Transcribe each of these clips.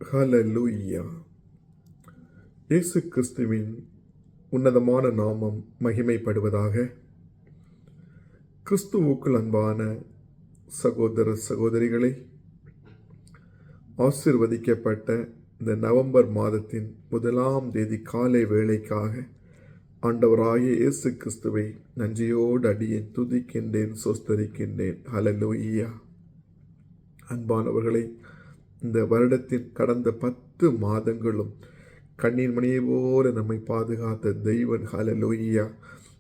ஹல்லேலூயா. இயேசு கிறிஸ்துவின் உன்னதமான நாமம் மகிமைப்படுவதாக. கிறிஸ்துவுக்குள் அன்பான சகோதர சகோதரிகளை, ஆசீர்வதிக்கப்பட்ட இந்த நவம்பர் மாதத்தின் 1ஆம் தேதி காலை வேளைக்காக ஆண்டவராகிய இயேசு கிறிஸ்துவை நன்றியோடு அடியேன் துதிக்கின்றேன், சொஸ்தரிக்கின்றேன். ஹல்லேலூயா. அன்பானவர்களை, இந்த வருடத்தின் கடந்த 10 மாதங்களும் கண்ணீர் மணியை போல நம்மை பாதுகாத்த தெய்வன். ஹல்லேலூயா.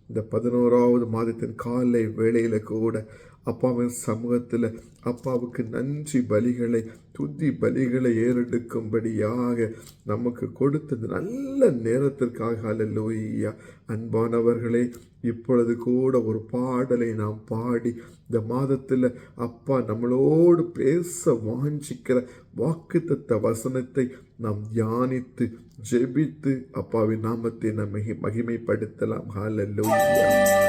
இந்த 11ஆவது மாதத்தின் காலை வேளையில கூட அப்பாவின் சமூகத்தில் அப்பாவுக்கு நன்றி பலிகளை, துதி பலிகளை ஏறெடுக்கும்படியாக நமக்கு கொடுத்த நல்ல நேரத்திற்காக ஹல்லேலூயா. அன்பானவர்களே, இப்பொழுது கூட ஒரு பாடலை நாம் பாடி இந்த மாதத்தில் அப்பா நம்மளோடு பேச வாஞ்சிக்கிற வாக்குத்தத்த வசனத்தை நாம் தியானித்து ஜெபித்து அப்பாவின் நாமத்தை நாம் மகிமைப்படுத்தலாம். ஹல்லேலூயா. நிழலில்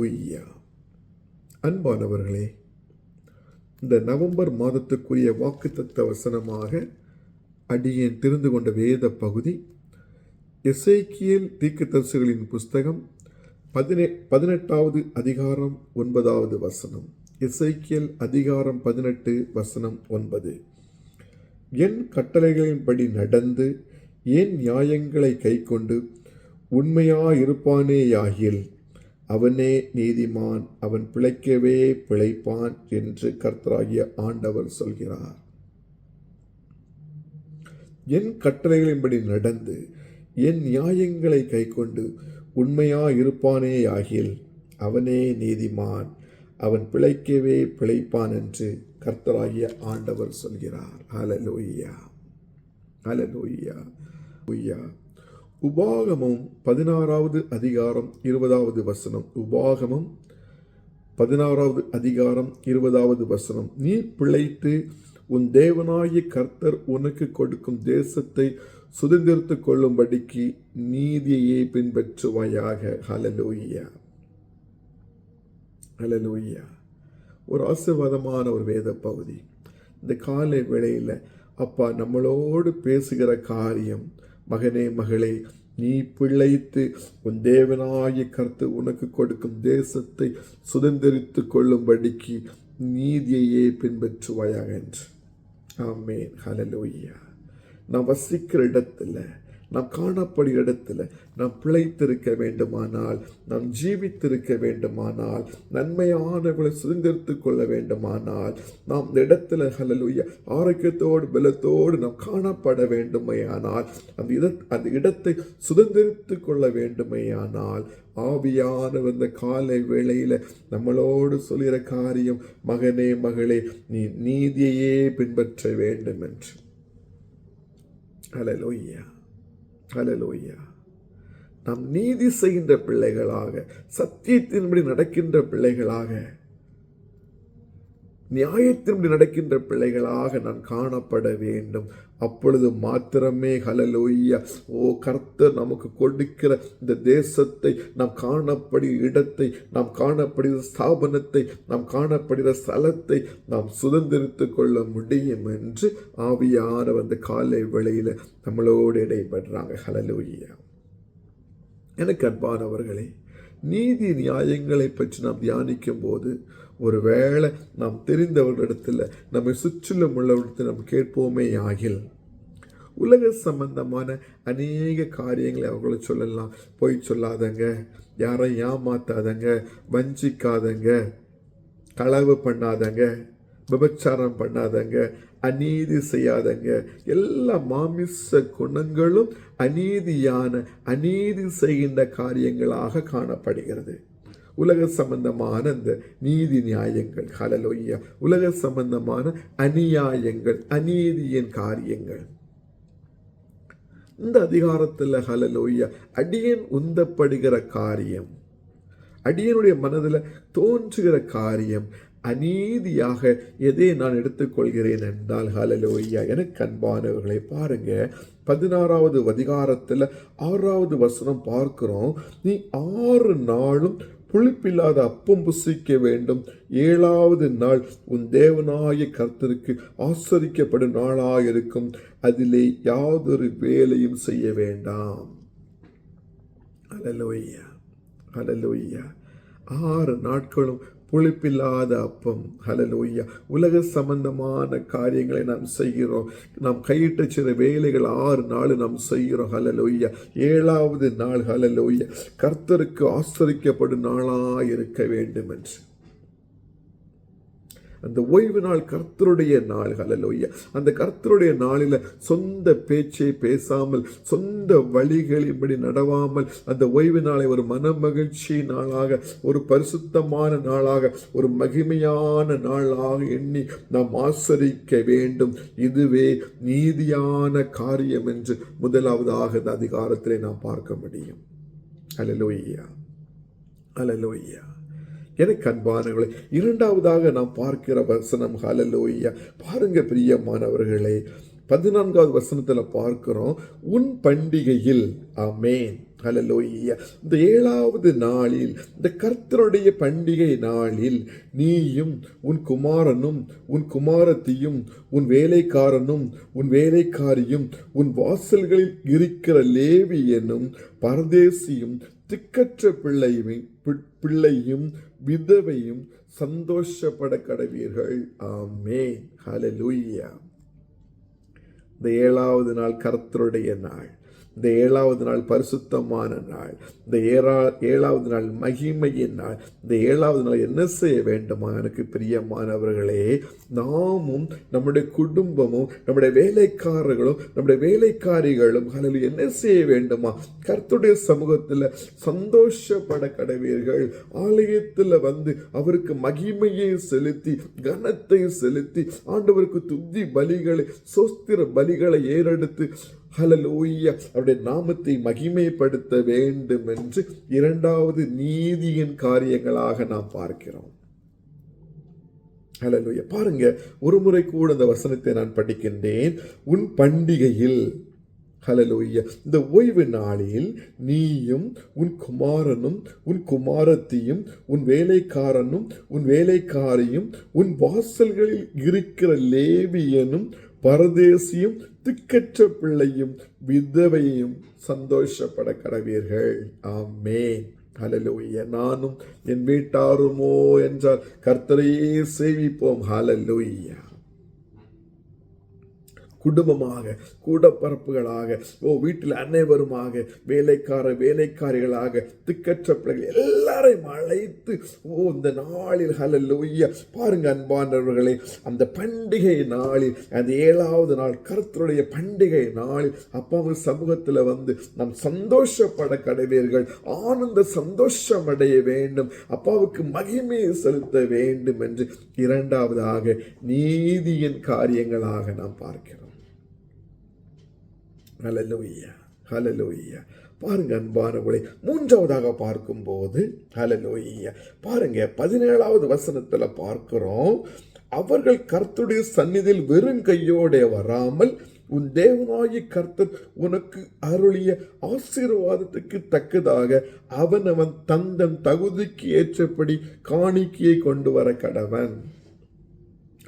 ஹல்லேலூயா. அன்பானவர்களே, இந்த நவம்பர் மாதத்துக்குரிய வாக்குத்தத்த வசனமாக அடியேன் தெரிந்து கொண்ட வேத பகுதி எசேக்கியேல் தீர்க்கதரிசிகளின் புஸ்தகம் 18வது அதிகாரம் 9வது வசனம். எசேக்கியேல் அதிகாரம் 18 வசனம் 9. என் கட்டளைகளின்படி நடந்து என் நியாயங்களை கைக்கொண்டு உண்மையாயிருப்பானேயாகில் அவனே நீதிமான், அவன் பிழைக்கவே பிழைப்பான் என்று கர்த்தராகிய ஆண்டவர் சொல்கிறார். என் கட்டளைகளின்படி நடந்து என் நியாயங்களை கைக்கொண்டு உண்மையாயிருப்பானேயாகில் அவனே நீதிமான், அவன் பிழைக்கவே பிழைப்பான் என்று கர்த்தராகிய ஆண்டவர் சொல்கிறார். ஹல்லேலூயா, ஹல்லேலூயா, ஹல்லேலூயா. உபாகமம் 16வது அதிகாரம் 20வது வசனம். உபாகமம் 16வது அதிகாரம் 20வது வசனம். நீ பிழைத்து உன் தேவனாகிய கர்த்தர் உனக்கு கொடுக்கும் தேசத்தை சுதந்திரித்துக் கொள்ளும்படிக்கு நீதியை பின்பற்றுவாயாக. ஹல்லேலூயா, ஹல்லேலூயா. ஒரு ஆசீர்வாதமான ஒரு வேத பகுதி. இந்த காலை வேளையில் அப்பா நம்மளோடு பேசுகிற காரியம், மகனே மகளே, நீ பிழைத்து உன் தேவனாகிய கர்த்தர் உனக்கு கொடுக்கும் தேசத்தை சுதந்திரித்துக் கொள்ளும்படிக்கு நீதியையே பின்பற்றுவாயாக என்று. ஆமென், ஹல்லேலூயா. நாம் வசிக்கிற இடத்துல, நாம் காணப்படுகிற இடத்துல நாம் பிழைத்திருக்க வேண்டுமானால், நாம் ஜீவித்திருக்க வேண்டுமானால், நன்மையானவர்களை சுதந்திரித்துக் கொள்ள வேண்டுமானால், நாம் இந்த இடத்துல ஹல்லேலூயா ஆரோக்கியத்தோடு பலத்தோடு நாம் காணப்பட வேண்டுமையானால், அந்த இடத்தை சுதந்திரித்துக் கொள்ள வேண்டுமையானால், ஆவியானவர் இந்த காலை வேளையில் நம்மளோடு சொல்கிற காரியம், மகனே மகளே, நீ நீதியையே பின்பற்ற வேண்டும் என்று. ஹல்லேலூயா, ஹல்லேலூயா. நாம் நீதி செய்கின்ற பிள்ளைகளாக, சத்தியத்தின்படி நடக்கின்ற பிள்ளைகளாக, நியாயத்தின்படி நடக்கின்ற பிள்ளைகளாக நான் காணப்பட வேண்டும். அப்பொழுது மாத்திரமே ஹல்லேலூயா, ஓ கர்த்தர் நமக்கு கொடுக்கிற இந்த தேசத்தை, நாம் காணப்படுகிற இடத்தை, நாம் காணப்படுகிற ஸ்தாபனத்தை, நாம் காணப்படுகிற ஸ்தலத்தை நாம் சுதந்திரித்துக் கொள்ள முடியும் என்று ஆவியானவர் அந்த காலை வேளையில் நம்மளோடு இடைப்படுறாங்க. ஹல்லேலூயா. எனக்கு அன்பானவர்களே, நீதி நியாயங்களை பற்றி நாம் தியானிக்கும் போது, ஒருவேளை நாம் தெரிந்தவர்களிடத்தில், நம்மை சுற்றிலும் உள்ளவர்களிடத்தில் நாம் கேட்போமே ஆகில், உலக சம்பந்தமான அநேக காரியங்களை அவர்களை சொல்லலாம். பொய் சொல்லாதங்க, யாரை ஏமாத்தாதங்க, வஞ்சிக்காதங்க, களவு பண்ணாதங்க, விபச்சாரம் பண்ணாதங்க, அநீதி செய்யாதங்க, எல்லா மாமிச குணங்களும் அநீதி செய்கின்ற காரியங்களாக காணப்படுகிறது. உலக சம்பந்தமான இந்த நீதி நியாயங்கள், ஹல்லேலூயா, உலக சம்பந்தமான அநியாயங்கள், அநீதியின் காரியங்கள். இந்த அதிகாரத்தில் ஹல்லேலூயா அடியேன் உந்தப்படுகிற காரியம், அடியனுடைய மனதில் தோன்றுகிற காரியம், அநீதியாக எதை நான் எடுத்துக்கொள்கிறேன் என்றால், ஹல்லேலூயா, எனக்கு அன்பானவர்களை பாருங்க, 16வது அதிகாரத்தில் 6வது வசனம் பார்க்கிறோம். நீ 6 நாளும் புளிப்பில்லாத அப்பம் புசிக்க வேண்டும், 7வது நாள் உன் தேவனாகிய கர்த்தருக்கு ஆசரிக்கப்படும் நாளாயிருக்கும், அதிலே யாதொரு வேலையும் செய்ய வேண்டாம். ஹல்லேலூயா, ஹல்லேலூயா. 6 நாட்களும் புளிப்பில்லாத அப்பம். ஹல்லேலூயா. உலக சம்பந்தமான காரியங்களை நாம் செய்கிறோம். நாம் கையிட்ட சில வேலைகள் 6 நாள் நாம் செய்கிறோம். ஹல்லேலூயா. 7வது நாள் ஹல்லேலூயா கர்த்தருக்கு ஆசரிக்கப்படும் நாளாக இருக்க வேண்டும் என்று. அந்த ஓய்வு நாள் கர்த்தருடைய நாள். ஹல்லேலூயா. அந்த கர்த்தருடைய நாளில் சொந்த பேச்சை பேசாமல், சொந்த வழிகளின்படி நடவாமல், அந்த ஓய்வு நாளை ஒரு மனமகிழ்ச்சி நாளாக, ஒரு பரிசுத்தமான நாளாக, ஒரு மகிமையான நாளாக எண்ணி நாம் ஆசரிக்க வேண்டும். இதுவே நீதியான காரியம் என்று முதலாவதாக இந்த அதிகாரத்திலே நாம் பார்க்க முடியும். ஹல்லேலூயா, ஹல்லேலூயா. எனக்கு அன்பானவர்களே, 2வதாக நாம் பார்க்கிற வசனம், ஹல்லேலூயா, பாருங்க பிரியமானவர்களே, 14வது வசனத்தில் பார்க்கிறோம், உன் பண்டிகையில், ஆமென், ஹல்லேலூயா. இந்த 7வது நாளில், இந்த கர்த்தருடைய பண்டிகை நாளில், நீயும் உன் குமாரனும் உன் குமாரத்தியும் உன் வேலைக்காரனும் உன் வேலைக்காரியும் உன் வாசல்களில் இருக்கிற லேவியனும் பரதேசியும் திக்கற்ற பிள்ளையும் விதவையும் சந்தோஷப்பட கடவீர்கள். ஆமென். ஹல்லேலூயா. இந்த 7வது நாள் கர்த்தருடைய நாள். இந்த 7வது நாள் பரிசுத்தமான நாள். இந்த 7வது நாள் மகிமையின் நாள். இந்த 7வது நாள் என்ன செய்ய வேண்டுமா? எனக்கு பிரியமானவர்களே, நாமும் நம்முடைய குடும்பமும் நம்முடைய வேலைக்காரர்களும் நம்முடைய வேலைக்காரிகளும் என்ன செய்ய வேண்டுமா? கர்த்தருடைய சமூகத்தில் சந்தோஷப்பட கடவீர்கள். ஆலயத்தில் வந்து அவருக்கு மகிமையை செலுத்தி கனத்தை செலுத்தி ஆண்டவருக்கு துதி பலிகளை சோஸ்திர பலிகளை ஏறெடுத்து ஹல்லேலூயா அவருடைய நாமத்தை மகிமைப்படுத்த வேண்டும் என்று 2வது நீதியின் காரியங்களாக நாம் பார்க்கிறோம். ஹல்லேலூயா. பாருங்க, ஒரு முறை கூட இந்த வசனத்தை நான் படிக்கின்றேன். உன் பண்டிகையில், ஹல்லேலூயா, இந்த ஓய்வு நாளில் நீயும் உன் குமாரனும் உன் குமாரத்தியும் உன் வேலைக்காரனும் உன் வேலைக்காரியும் உன் வாசல்களில் இருக்கிற லேவியனும் பரதேசியும் திக்கற்ற பிள்ளையும் விதவையும் சந்தோஷப்பட கடவீர்கள். ஆமென். ஹல்லேலூயா. நானும் என் வீட்டாருமோ என்றால் கர்த்தரையே சேவிப்போம். ஹல்லேலூயா. குடும்பமாக, கூடப்பரப்புகளாக, வீட்டில் அனைவருமாக, வேலைக்காரிகளாக, திக்கற்ற பிள்ளைகள் எல்லாரையும் அழைத்து இந்த நாளில் ஹல்லேலூயா. பாருங்க அன்பானவர்களே, அந்த பண்டிகை நாளில், அந்த 7வது நாள் கர்த்தருடைய பண்டிகை நாளில் அப்பாவின் சமூகத்தில் வந்து நாம் சந்தோஷப்பட கடவீர்கள். ஆனந்த சந்தோஷம் அடைய வேண்டும். அப்பாவுக்கு மகிமையை செலுத்த வேண்டும் என்று 2வதாக நீதியின் காரியங்களாக நாம் பார்க்கிறோம். ஹல்லேலூயா. ஹல்லேலூயா. பாருங்க அன்பானவர்களே, 3வதாக பார்க்கும்போது ஹல்லேலூயா, பாருங்க 17வது வசனத்துல பார்க்கிறோம். அவர்கள் கர்த்தருடைய சந்நிதியில் வெறும் கையோட வராமல் உன் தேவனாகிய கர்த்தர் உனக்கு அருளிய ஆசீர்வாதத்துக்கு தக்கதாக அவன் தந்தன் தகுதிக்கு ஏற்றபடி காணிக்கையை கொண்டு வர கடவன்.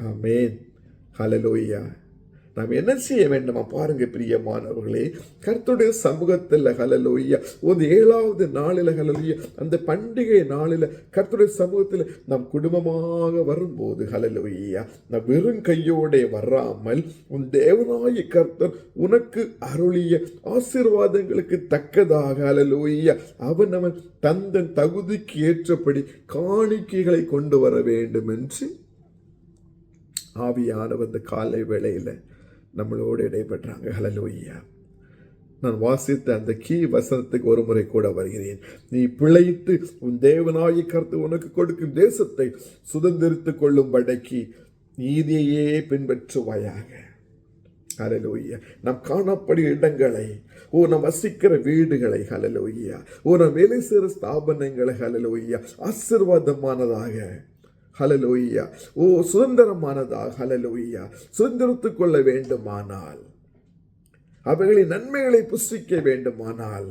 ஆமென். ஹல்லேலூயா. நாம் என்ன செய்ய வேண்டுமா? பாருங்க பிரியமானவர்களே, கர்த்தருடைய சமூகத்தில் ஹல்லேலூயா, ஒரு 7வது நாளில் ஹல்லேலூயா, அந்த பண்டிகை நாளில் கர்த்தருடைய சமூகத்தில் நாம் குடும்பமாக வரும்போது ஹல்லேலூயா, நாம் வெறும் கையோட வராமல் உன் தேவனாகிய கர்த்தர் உனக்கு அருளிய ஆசீர்வாதங்களுக்கு தக்கதாக ஹல்லேலூயா அவன் தந்தன் தகுதிக்கு ஏற்றபடி காணிக்கைகளை கொண்டு வர வேண்டும் என்று ஆவியானவர் இந்த காலை வேளையில் நம்மளோடு இடைப்பட்டாங்க. ஹல்லேலூயா. நான் வாசித்த அந்த வசனத்துக்கு ஒரு முறை கூட வருகிறேன். நீ பிழைத்து உன் தேவனாகிய கர்த்தர் உனக்கு கொடுக்கும் தேசத்தை சுதந்திரித்துக் கொள்ளும்படிக்கு நீதியையே பின்பற்றுவாயாக. ஹல்லேலூயா. நாம் காணப்படும் இடங்களை, நாம் வசிக்கிற வீடுகளை ஹல்லேலூயா, நாம் வேலை செய்கிற ஸ்தாபனங்களை ஹல்லேலூயா ஆசீர்வாதமானதாக, ஹல்லேலூயா, சுதந்திரமானதாக, ஹல்லேலூயா, சுதந்திரத்துக் கொள்ள வேண்டுமானால், அவைகளின் நன்மைகளை புசிக்க வேண்டுமானால்,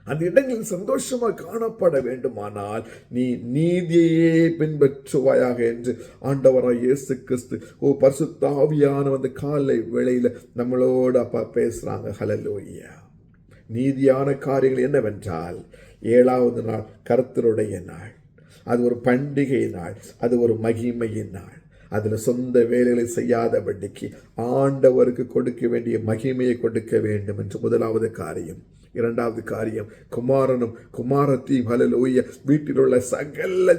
அந்த இடங்களில் சந்தோஷமாக காணப்பட வேண்டுமானால் நீ நீதியையே பின்பற்றுவாயாக என்று ஆண்டவராய் இயேசு கிறிஸ்து பரிசுத்த ஆவியான அந்த காலை வேளையில நம்மளோட அப்பா பேசுறாங்க. ஹல்லேலூயா. நீதியான காரியங்கள் என்னவென்றால், 7வது நாள் கர்த்தருடைய நாள். அது ஒரு பண்டிகை நாள், அது ஒரு மகிமையின் நாள். அதில் சொந்த வேலைகளை செய்யாதபடிக்கு ஆண்டவருக்கு கொடுக்க வேண்டிய மகிமையை கொடுக்க வேண்டும் என்று 1வது காரியம். 2வது காரியம், குமாரனும் குமாரத்தியும் ஹல்லேலூயா வீட்டில் உள்ள சகல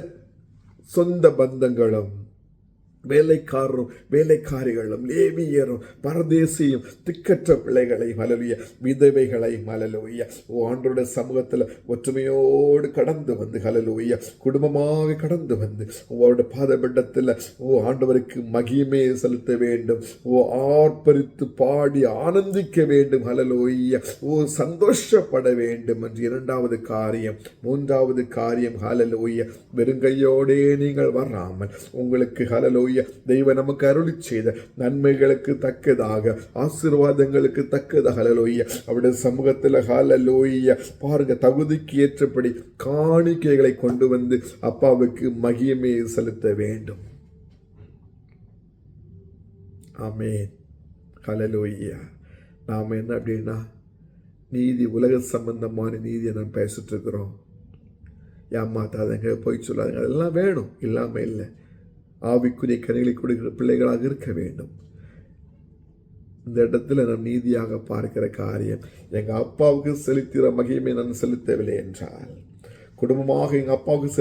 சொந்த பந்தங்களும், வேலைக்காரரும் வேலைக்காரிகளும் லேவியரும் பரதேசியும் திக்கற்ற பிள்ளைகளை ஹல்லேலூயா விதவைகளை ஹல்லேலூயா ஆண்டவருடைய சமூகத்தில் ஒற்றுமையோடு கடந்து வந்து ஹல்லேலூயா குடும்பமாக கடந்து வந்து அவருடைய பாதபீடத்தில் ஆண்டவருக்கு மகிமையை செலுத்த வேண்டும். ஆர்ப்பரித்து பாடி ஆனந்திக்க வேண்டும். ஹல்லேலூயா சந்தோஷப்பட வேண்டும் என்று 2வது காரியம். 3வது காரியம், ஹல்லேலூயா வெறுங்கையோடே நீங்கள் வராமல் உங்களுக்கு ஹல்லேலூயா ஹalleluya. தெய்வம் நமக்கு அருளி செய்த நன்மைகளுக்கு தக்கதாக, ஆசீர்வாதங்களுக்கு தக்கதாக ஹalleluya, அவருடைய சமூகத்தில் ஹalleluya பாருங்க, தகுதிக்கு ஏற்றபடி காணிக்கைகளை கொண்டு வந்து அப்பாவுக்கு மகிமையை செலுத்த வேண்டும். ஆமென், ஹalleluya. நாம் என்ன அப்படின்னா, நீதி உலக சம்பந்தமான நீதியை நாம் பேசிட்டு இருக்கிறோம். ஏமாத்தாதங்க, போய் சொல்லாதங்க, அதெல்லாம் வேணும், இல்லாமல் இல்லை. ஆவிக்குரிய கனிகளை கொடுக்கிற பிள்ளைகளாக இருக்க வேண்டும். இந்த இடத்துல நான் நீதியாக பார்க்கிற காரியம், எங்கள் அப்பாவுக்கு செலுத்துகிற மகிமை நான் செலுத்தவில்லை என்றால், குடும்பமாக எங்கள் அப்பாவுக்கு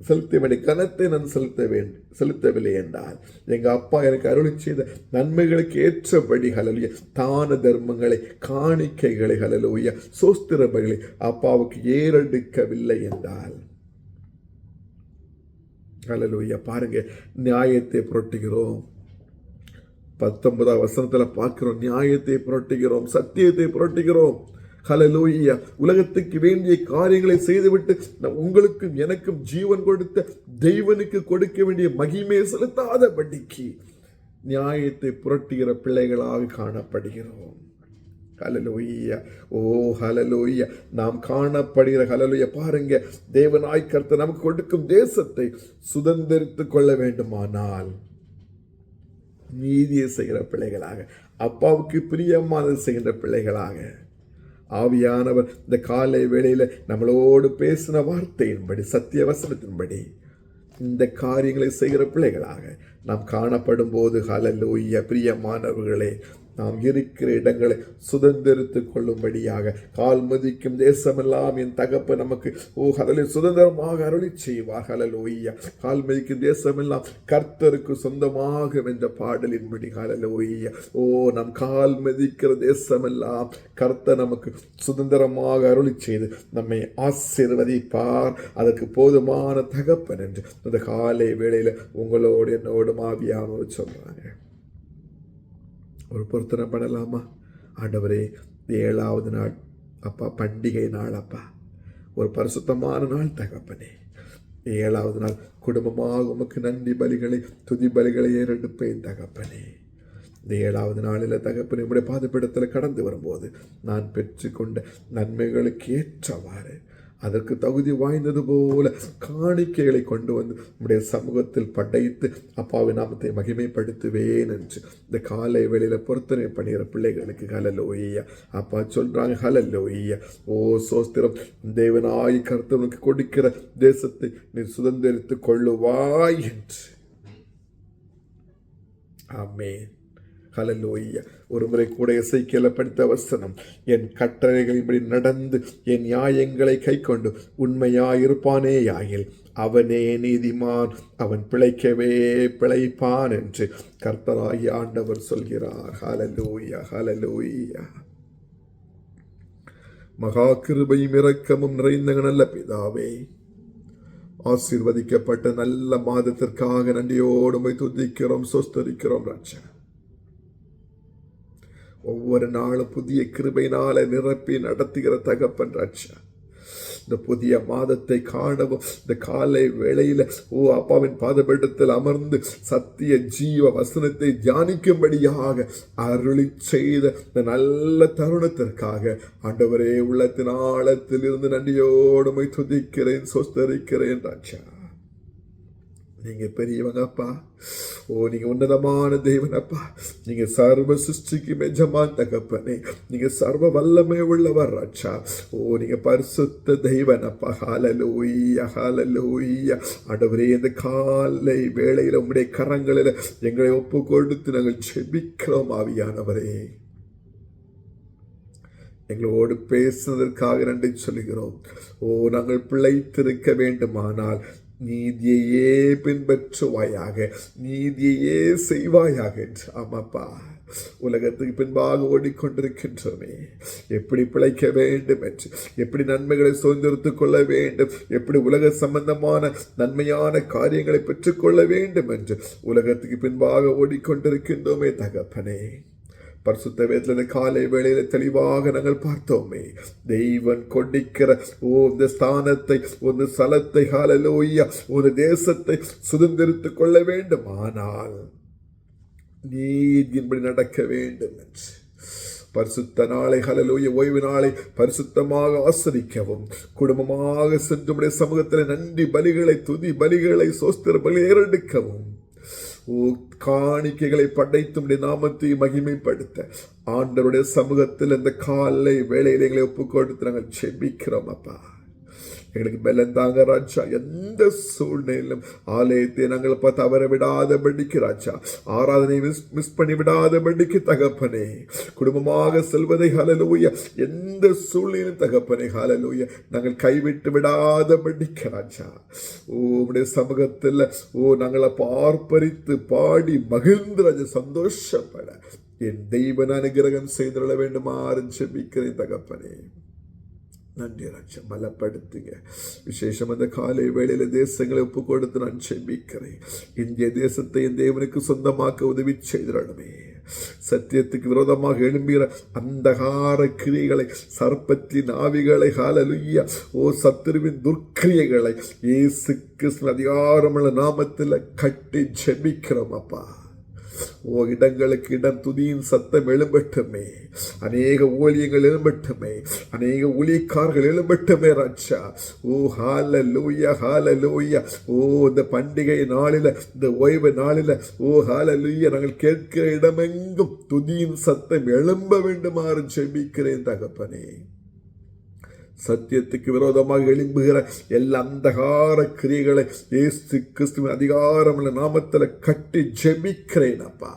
செலுத்த வேண்டிய கனத்தை நான் செலுத்தவில்லை என்றால், எங்கள் அப்பா எனக்கு அருளி செய்த நன்மைகளுக்கு ஏற்றபடி ஹalleluya தான தர்மங்களை, காணிக்கைகளை ஹalleluya சோஸ்திரபங்களை அப்பாவுக்கு ஏறெடுக்கவில்லை என்றால், ஹalleluya பாருங்க, நியாயத்தை புரட்டுகிறோம். 19 வசனத்தில் பார்க்கிறோம், நியாயத்தை புரட்டுகிறோம், சத்தியத்தை புரட்டுகிறோம். ஹalleluya, உலகத்துக்கு வேண்டிய காரியங்களை செய்துவிட்டு உங்களுக்கும் எனக்கும் ஜீவன் கொடுத்த தெய்வனுக்கு கொடுக்க வேண்டிய மகிமையை செலுத்தாதபடிக்கு நியாயத்தை புரட்டுகிற பிள்ளைகளாக காணப்படுகிறோம். ஹalleluya, ஓ ஹalleluya, நாம் காணப்படுகிற ஹalleluya பாருங்க, தேவனாய் கர்த்தர் நமக்கு கொடுக்கும் தேசத்தை சுதந்திரித்துக் கொள்ள வேண்டுமானால் நீதியை செய்கிற பிள்ளைகளாக, அப்பாவுக்கு பிரியமானது செய்கின்ற பிள்ளைகளாக, ஆவியானவர் இந்த காலை வேளையில் நம்மளோடு பேசின வார்த்தையின்படி, சத்திய வசனத்தின்படி இந்த காரியங்களை செய்கிற பிள்ளைகளாக நாம் காணப்படும் போது ஹalleluya பிரியமானவர்களே, நாம் இருக்கிற இடங்களை சுதந்திரித்துக் கொள்ளும்படியாக கால் மதிக்கும் தேசமெல்லாம் என் தகப்பன் நமக்கு சுதந்திரமாக அருளி செய்வார். ஹalleluya, கால் மதிக்கும் தேசமெல்லாம் கர்த்தருக்கு சொந்தமாக என்ற பாடலின்படி ஹalleluya, நம் கால் மதிக்கிற தேசமெல்லாம் கர்த்தர் நமக்கு சுதந்திரமாக அருளி செய்து நம்மை ஆசீர்வதிப்பார். அதற்கு போதுமான தகப்பன் என்று இந்த காலை வேளையில் உங்களோடு என்னோடு ஆவியானவர் சொல்றாங்க. ஒரு பொருத்தனை பண்ணலாமா? ஆண்டவரே, 7வது நாள் அப்பா, பண்டிகை நாள் அப்பா, ஒரு பரிசுத்தமான நாள் தகப்பனே. 7வது நாள் குடும்பமாக உமக்கு நன்றி பலிகளை, துதி பலிகளை ஏறெடுப்பேன் தகப்பனே. இந்த 7வது நாளில் தகப்பனே, உடைய பாதபீடத்தில் கடந்து வரும்போது நான் பெற்றுக்கொண்ட நன்மைகளுக்கு ஏற்றவாறு அதற்கு தகுதி வாய்ந்தது போல காணிக்கைகளை கொண்டு வந்து உடைய சமூகத்தில் படைத்து அப்பாவின் நாமத்தை மகிமைப்படுத்துவேன் என்று இந்த காலை வேளையில் பொருத்தனை பண்ணுகிற பிள்ளைகளுக்கு ஹalleluya அப்பா சொல்றாங்க. ஹalleluya, சோஸ்திரம், தேவனாய் கர்த்தனுக்கு கொடுக்கிற தேசத்தை நீ சுதந்திரித்துக் கொள்ளுவாய் என்று. ஆமென், ஹalleluya. ஒரு முறை கூட எசேக்கியேல் படித்த வசனம், என் கட்டளைகளின்படி நடந்து என் நியாயங்களை கை கொண்டு உண்மையாயிருப்பானேயாகில் அவனே நீதிமான், அவன் பிழைக்கவே பிழைப்பான் என்று கர்த்தராகிய ஆண்டவர் சொல்கிறார். ஹalleluya, ஹalleluya. மகா கிருபையும் இரக்கமும் நிறைந்த நல்ல பிதாவே, ஆசீர்வதிக்கப்பட்ட நல்ல மாதத்திற்காக நன்றியோடு துதிக்கிறோம், சொஸ்தரிக்கிறோம் ராஜா. ஒவ்வொரு நாளும் புதிய கிருபையினால நிரப்பி நடத்துகிற தகப்பன் ராஜா, இந்த புதிய மாதத்தை காணவும் இந்த காலை வேளையில அப்பாவின் பாதபீடத்தில் அமர்ந்து சத்திய ஜீவ வசனத்தை தியானிக்கும்படியாக அருளி செய்த இந்த நல்ல தருணத்திற்காக ஆண்டவரே, உள்ளத்தின் ஆழத்தில் இருந்து நன்றியோடு துதிக்கிறேன், சொஸ்தரிக்கிறேன் ராஜா. நீங்க பெரியவங்க அப்பா, நீங்க உன்னதமான தேவன் அப்பா, நீங்க சர்வ சிருஷ்டிக்கு எஜமான் தகப்பனே, நீங்க சர்வ வல்லமை உள்ளவர் ராஜா. நீங்க பரிசுத்த தெய்வன் அப்பா. ஹalleluya, ஹalleluya. ஆண்டவரே, இந்த காலை வேளையில உம்முடைய கரங்களில் எங்களை ஒப்பு கொடுத்து நாங்கள் ஜெபிக்கிறோம். ஆவியானவரே, எங்களோடு பேசுவதற்காக நன்றி சொல்கிறோம். நாங்கள் பிழைத்திருக்க வேண்டுமானால் நீதியையே பின்பற்றுவாயாக, நீதியையே செய்வாயாக என்று. ஆமாப்பா, உலகத்துக்கு பின்பாக ஓடிக்கொண்டிருக்கின்றோமே, எப்படி பிழைக்க வேண்டும் என்று, எப்படி நன்மைகளை சுதந்திரித்துக் கொள்ள வேண்டும், எப்படி உலக சம்பந்தமான நன்மையான காரியங்களை பெற்றுக்கொள்ள வேண்டும் என்று உலகத்துக்கு பின்பாக ஓடிக்கொண்டிருக்கின்றோமே தகப்பனே. பரிசுத்த வேதத்திலே காலை வேளையில தெளிவாக நாங்கள் பார்த்தோமே, தெய்வன் கொடுக்கிற இந்த ஸ்தானத்தை, ஒரு ஸ்தலத்தை, ஹல்லேலூயா, ஒரு தேசத்தை சுதந்திரித்துக் கொள்ள வேண்டும். ஆனால் நீதியின்படி நடக்க வேண்டும் என்று பரிசுத்த நாளை, ஹல்லேலூயா, ஓய்வு நாளை பரிசுத்தமாக ஆசரிக்கவும், குடும்பமாக சென்று சமூகத்தில் நன்றி பலிகளை, துதி பலிகளை, சோஸ்திர பலி ஏறெடுக்கவும், காணிக்கைகளை படைத்து நாமத்தை மகிமைப்படுத்த ஆண்டவருடைய சமூகத்தில் இந்த காலை வேளையில எங்களை ஒப்புக் கொடுத்து நாங்கள் செபிக்கிறோம். அப்பா, எங்களுக்கு பலன் தாங்க ராஜா. எந்த சூழ்நிலையிலும் ஆலயத்தை நாங்கள் தவற விடாதபடிக்கு ராஜா, ஆராதனை மிஸ் பண்ணி விடாதபடிக்கு தகப்பனே, குடும்பமாக செல்வதை ஹல்லேலூயா, எந்த சூழ்நிலையிலும் தகப்பனே ஹல்லேலூயா நாங்கள் கைவிட்டு விடாதபடிக்கு ராஜா, உம்முடைய சமூகத்தில் நாங்கள் பார்ப்பரித்து பாடி மகிழ்ந்து ராஜா சந்தோஷப்பட என் தெய்வன் அனுகிரகம் செய்துள்ள வேண்டுமாறு ஜெபிக்கிறேன் தகப்பனே. நன்றி ராஜா, பலப்படுத்துங்க. விசேஷம் அந்த காலை வேளையில தேசங்களை ஒப்பு கொடுத்து நான் செபிக்கிறேன். இந்திய தேசத்தை என் தேவனுக்கு சொந்தமாக்க உதவி செய்திடணுமே. சத்தியத்துக்கு விரோதமாக எழும்புகிற அந்தகார கிரியைகளை, சர்ப்பத்தின் ஆவிகளை, ஹல்லேலூயா, சத்துருவின் துர்க்கிரியைகளை இயேசு கிறிஸ்து அதிகாரமுள்ள நாமத்தில் கட்டி ஜெபிக்கிறோம். அப்பா, இடங்களுக்கு இடம் துதியின் சத்தம் எழும்பட்டுமே, அநேக ஊழியங்கள் எழும்பட்டுமே, அநேக ஊழியக்காரர்கள் எழும்பட்டுமே ராஜா. ஹல்லேலூயா, ஹல்லேலூயா. இந்த பண்டிகை நாளில, இந்த ஓய்வு நாளில ஹல்லேலூயா நாங்கள் கேட்கிற இடமெங்கும் துதியின் சத்தம் எழும்ப வேண்டுமாறு ஜெபிக்கிறேன் தகப்பனே. சத்தியத்துக்கு விரோதமாக எழும்புகிற எல்லா அந்தகார கிரியைகளை இயேசு கிறிஸ்துவின் அதிகாரமுள்ள நாமத்தில் கட்டி ஜெபிக்கிறேன். அப்பா,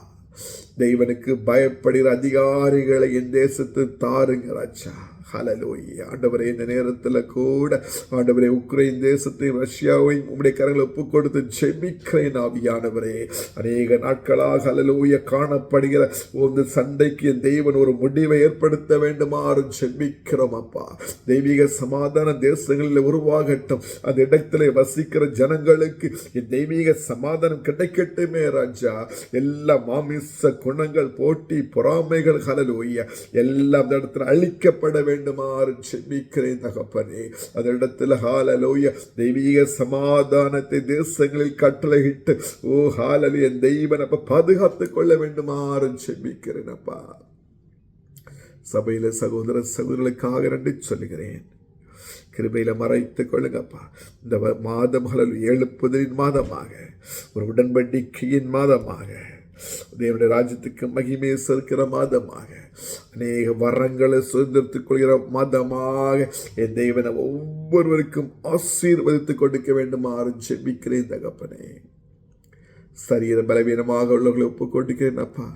தெய்வனுக்கு பயப்படுகிற அதிகாரிகளை என் தேசத்தில் தாருங்க ராஜா. ஹல்லேலூயா. ஆண்டவரே, இந்த நேரத்தில் கூட ஆண்டவரே, உக்ரைன் தேசத்தையும் ரஷ்யாவையும் உம்முடைய கரங்களை ஒப்புக் கொடுத்து ஜெபிக்கிறேன் ஆவியானவரே. அநேக நாட்களாக ஹல்லேலூயா காணப்படுகிற இந்த சண்டைக்கு என் தெய்வன் ஒரு முடிவை ஏற்படுத்த வேண்டுமாறு ஜெபிக்கிறோம். அப்பா, தெய்வீக சமாதான தேசங்களில் உருவாகட்டும். அந்த இடத்துல வசிக்கிற ஜனங்களுக்கு என் தெய்வீக சமாதானம் கிடைக்கட்டுமே ராஜா. எல்லா மாமிச குணங்கள், போட்டி, பொறாமைகள் ஹல்லேலூயா எல்லாம் அந்த இடத்துல அழிக்கப்பட வேண்டுமாறு ஜெபிக்கிறேன் தகப்பனே. அந்த இடத்துல ஹல்லேலூயா தெய்வீக சமாதானத்தை தேசங்களில் கட்டளையிட்டு ஹல்லேலூயா என் தெய்வன் அப்ப பாதுகாத்துக் கொள்ள வேண்டுமாறு ஜெபிக்கிறேன். அப்பா, சபையில சகோதர சகோதரர்களுக்காக நன்றி சொல்லுகிறேன். கிருபையில மறைத்துக் கொள்ளுங்கப்பா. இந்த மாதம் ஹல்லேலூயா எழுப்புதலின் மாதமாக, ஒரு உடன்படிக்கையின் மாதமாக, தேவனுடைய ராஜ்யத்துக்கு மகிமையை சேர்க்கிற மாதமாக, அநேக வரங்களை சுதந்திரத்துக் கொள்கிற மாதமாக என் தேவனை ஒவ்வொருவருக்கும் ஆசீர்வதித்துக் கொடுக்க வேண்டுமாறு ஜெபிக்கிறேன் தகப்பனே. சரீர பலவீனமாக உள்ளவர்களை ஒப்புக் கொடுக்கிறேன் அப்பா.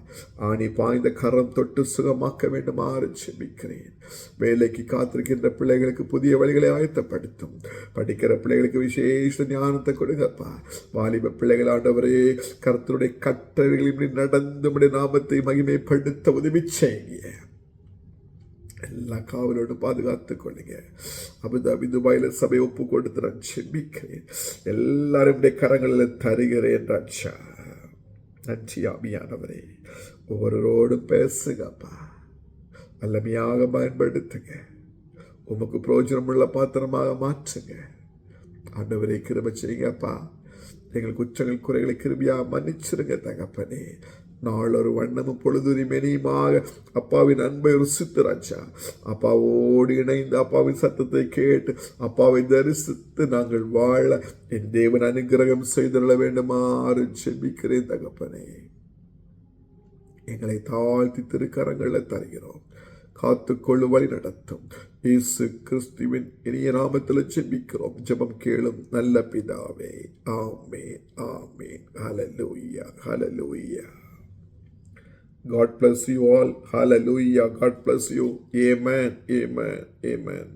ஆணி பாய்ந்த கரம் தொட்டு சுகமாக்க வேண்டுமாறு ஜெபிக்கிறேன். வேலைக்கு காத்திருக்கின்ற பிள்ளைகளுக்கு புதிய வழிகளை ஆயத்தப்படுத்தும். படிக்கிற பிள்ளைகளுக்கு விசேஷ ஞானத்தை கொடுங்கப்பா. வாலிப பிள்ளைகள் ஆண்டவரே, கர்த்தருடைய கட்டளைகளில் நடந்து நாமத்தை மகிமைப்படுத்த உதவி செய்யுங்க. எல்லா காவலோடு பாதுகாத்துக் கொள்ளுங்க. அபுதாபி, துபாயில சபை ஒப்பு கொடுத்து நான் செபிக்கிறேன். எல்லாரும் கரங்களில் தருகிறேன் ராஜா. நன்றி ஆவியானவரே, ஒவ்வொருவரோடும் பேசுங்கப்பா. வல்லமையாக பயன்படுத்துங்க. உமக்கு பிரயோஜனமுள்ள பாத்திரமாக மாற்றுங்க. ஆண்டவரே, கிருபை செய்யுங்கப்பா. எங்கள் குற்றங்கள் குறைகளை கிருபியாக மன்னிச்சிருங்க தகப்பனே. நாளொரு வண்ணமும் பொழுதுரி மெனியுமாக அப்பாவின் அன்பை ருசித்து ராஜா, அப்பாவோடு இணைந்து அப்பாவின் சத்தத்தை கேட்டு அப்பாவை தரிசித்து நாங்கள் வாழ என் தேவன் அனுகிரகம் செய்துள்ள வேண்டுமாறு ஜெபிக்கிறேன் தகப்பனே. எங்களை தாழ்த்தி திருக்கரங்களில் தருகிறோம். காத்துக்கொள்ளு, வழி நடத்தும். இயேசு கிறிஸ்துவின் இனிய நாமத்தில் ஜெபிக்கிறோம். ஜெபம் கேளும் நல்ல பிதாவே. ஆமென், ஆமென். ஹல்லேலூயா, ஹல்லேலூயா. God bless you all. Hallelujah. God bless you. Amen. Amen. Amen.